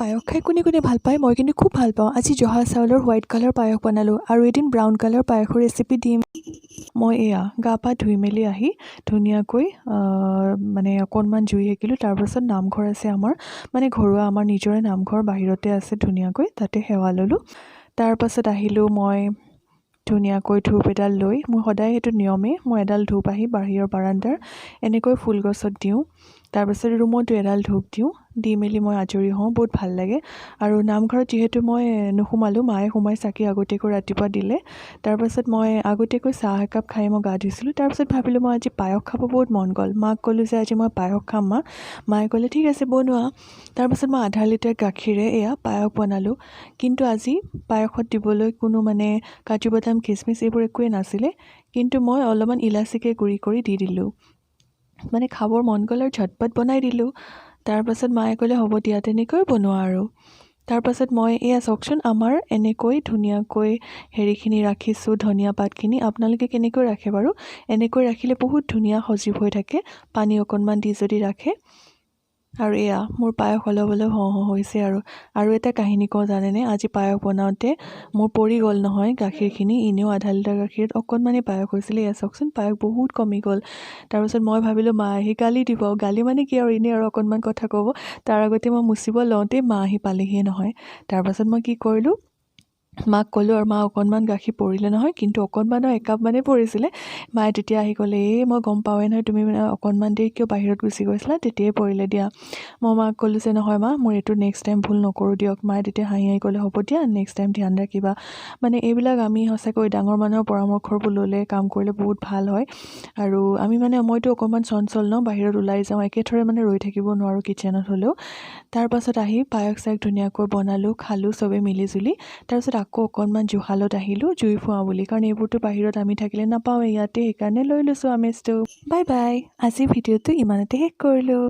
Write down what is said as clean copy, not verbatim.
পায়স খাই কোনে কোনে ভাল পায় মই কিন্তু খুব ভাল পাওঁ আজি জহা চাউলৰ হোৱাইট কালাৰ পায়স বনালোঁ আৰু এদিন ব্ৰাউন কালাৰ পায়সৰ ৰেচিপি দিম মই এয়া গা পা ধুই মেলি আহি ধুনীয়াকৈ মানে অকণমান জুই সেকিলোঁ তাৰপাছত নামঘৰ আছে আমাৰ মানে ঘৰুৱা আমাৰ নিজৰে নামঘৰ বাহিৰতে আছে ধুনীয়াকৈ তাতে সেৱা ল'লোঁ তাৰপাছত আহিলোঁ মই ধুনীয়াকৈ ধূপ এডাল লৈ মোৰ সদায় সেইটো নিয়মেই মই এডাল ধূপ আহি বাহিৰৰ বাৰান্দাৰ এনেকৈ ফুলগছত দিওঁ তাৰপাছত ৰুমতো এডাল ধূপ দিওঁ দি মেলি মই আজৰি হওঁ বহুত ভাল লাগে আৰু নামঘৰত যিহেতু মই নোসোমালোঁ মায়ে সোমাই চাকি আগতীয়াকৈ ৰাতিপুৱা দিলে তাৰপাছত মই আগতীয়াকৈ চাহ একাপ খাই মই গা ধুইছিলোঁ তাৰপাছত ভাবিলোঁ মই আজি পায়স খাব বহুত মন গ'ল মাক ক'লোঁ যে আজি মই পায়স খাম মা মায়ে ক'লে ঠিক আছে বনোৱা তাৰপাছত মই আধা লিটাৰ গাখীৰে এয়া পায়স বনালোঁ কিন্তু আজি পায়সত দিবলৈ কোনো মানে কাজু বাদাম খিচমিচ এইবোৰ একোৱেই নাছিলে কিন্তু মই অলপমান ইলাচিকে গুড়ি কৰি দি দিলোঁ মানে খাবৰ মন গ'ল আৰু ঝটপট বনাই দিলোঁ তাৰপাছত মায়ে ক'লে হ'ব দিয়া তেনেকৈ বনোৱা আৰু তাৰপাছত মই এয়া চাওকচোন আমাৰ এনেকৈ ধুনীয়াকৈ হেৰিখিনি ৰাখিছোঁ ধনিয়া পাতখিনি আপোনালোকে কেনেকৈ ৰাখে বাৰু এনেকৈ ৰাখিলে বহুত ধুনীয়া সজীৱ হৈ থাকে পানী অকণমান দি যদি ৰাখে আৰু এয়া মোৰ পায়স অলপ অলপ হৈছে আৰু এটা কাহিনী কওঁ জানেনে আজি পায়স বনাওঁতে মোৰ পৰি গ'ল নহয় গাখীৰখিনি এনেও আধা লিটাৰ গাখীৰত অকণমানেই পায়স হৈছিলে এয়া চাওকচোন পায়স বহুত কমি গ'ল তাৰপাছত মই ভাবিলোঁ মা আহি গালি দিব গালি মানে কি আৰু এনেই আৰু অকণমান কথা ক'ব তাৰ আগতে মই মুচিব লওঁতেই মা আহি পালেহিয়ে নহয় তাৰপাছত মই কি কৰিলোঁ মাক ক'লোঁ আৰু মা অকণমান গাখীৰ পৰিলে নহয় কিন্তু অকণমানৰ একাপ মানে পৰিছিলে মায়ে তেতিয়া আহি ক'লে এই মই গম পাওঁৱে নহয় তুমি মানে অকণমান দেৰি কিয় বাহিৰত গুচি গৈছিলা তেতিয়াই পৰিলে দিয়া মই মাক ক'লোঁ যে নহয় মা মোৰ এইটো নেক্সট টাইম ভুল নকৰোঁ দিয়ক মায়ে তেতিয়া হাঁহি ক'লে হ'ব দিয়া নেক্সট টাইম ধ্যান ৰাখিবা মানে এইবিলাক আমি সঁচাকৈ ডাঙৰ মানুহৰ পৰামৰ্শবোৰ ল'লে কাম কৰিলে বহুত ভাল হয় আৰু আমি মানে মইতো অকণমান চঞ্চল ন বাহিৰত ওলাই যাওঁ একেথৰে মানে ৰৈ থাকিব নোৱাৰোঁ কিটচেনত হ'লেও তাৰপাছত আহি পায়স চায়স ধুনীয়াকৈ বনালোঁ খালোঁ চবেই মিলিজুলি তাৰপিছত আকৌ অকণমান জুহালত আহিলোঁ জুই ফুৱাওঁ বুলি কাৰণ এইবোৰতো বাহিৰত আমি থাকিলে নাপাওঁৱে ইয়াতে সেইকাৰণে লৈ লৈছোঁ আমেজটো বাই বাই আজিৰ ভিডিঅ'টো ইমানতে শেষ কৰিলোঁ